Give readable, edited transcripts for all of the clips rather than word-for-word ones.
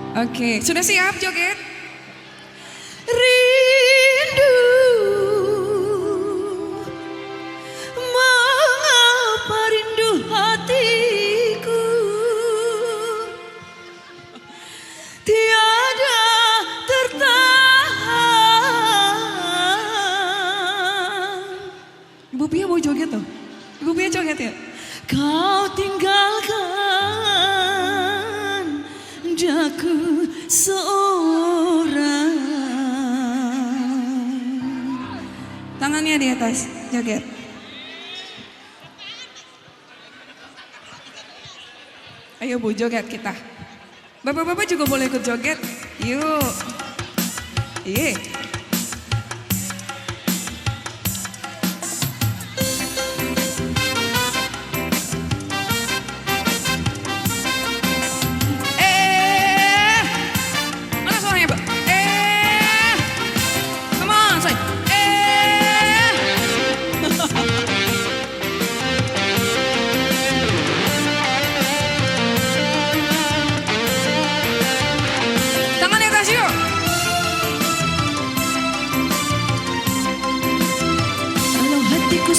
Oke, sudah siap joget? Rindu, mengapa rindu hatiku tiada tertahan. Ibu Pia mau joget tuh? Ibu Pia joget ya? Kau tinggalkan daku seorang. Tangannya di atas, joget. Ayo Bu, joget kita. Bapak-bapak juga boleh ikut joget. Yuk. Iya.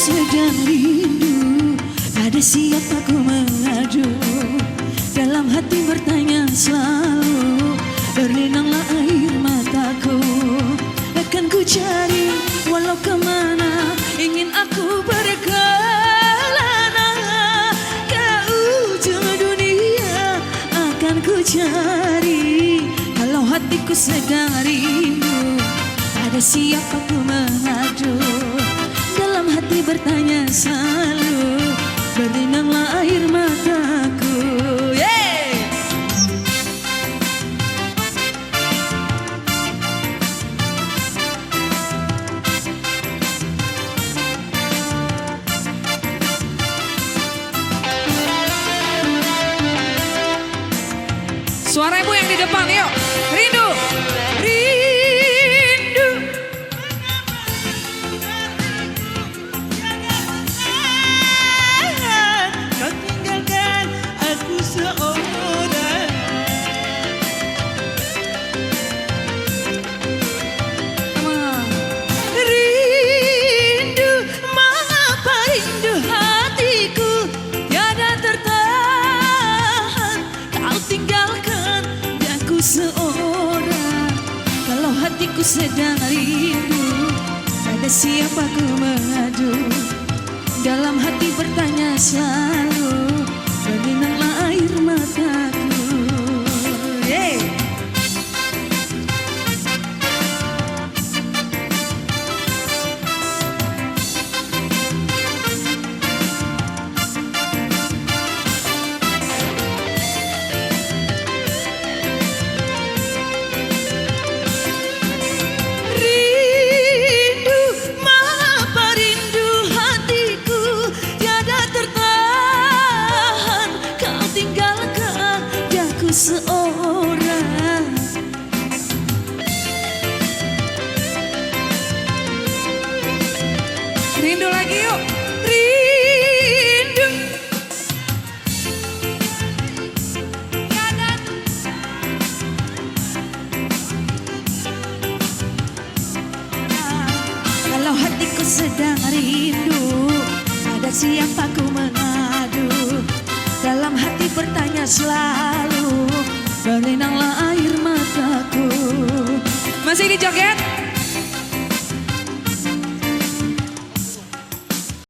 Sedang rindu, ada siapa ku mengadu. Dalam hati bertanya selalu, berlinanglah air mataku. Akan ku cari walau kemana, ingin aku berkelana. Ke ujung dunia akan ku cari. Kalau hatiku sedang rindu, ada siapa ku mengadu. Dalam hati bertanya selalu, berlinanglah air mataku. Suara ibu yang di depan, yuk. Rindu. Seorang, kalau hatiku sedang rindu, ada siapa ku mengadu. Dalam hati bertanya selalu, berlinanglah air mataku. Seorang, rindu lagi yuk. Rindu. kalau hatiku sedang rindu, ada siapa ku mengadu. Dalam hati bertanya selalu, berlinanglah air mataku. Masih dijoget?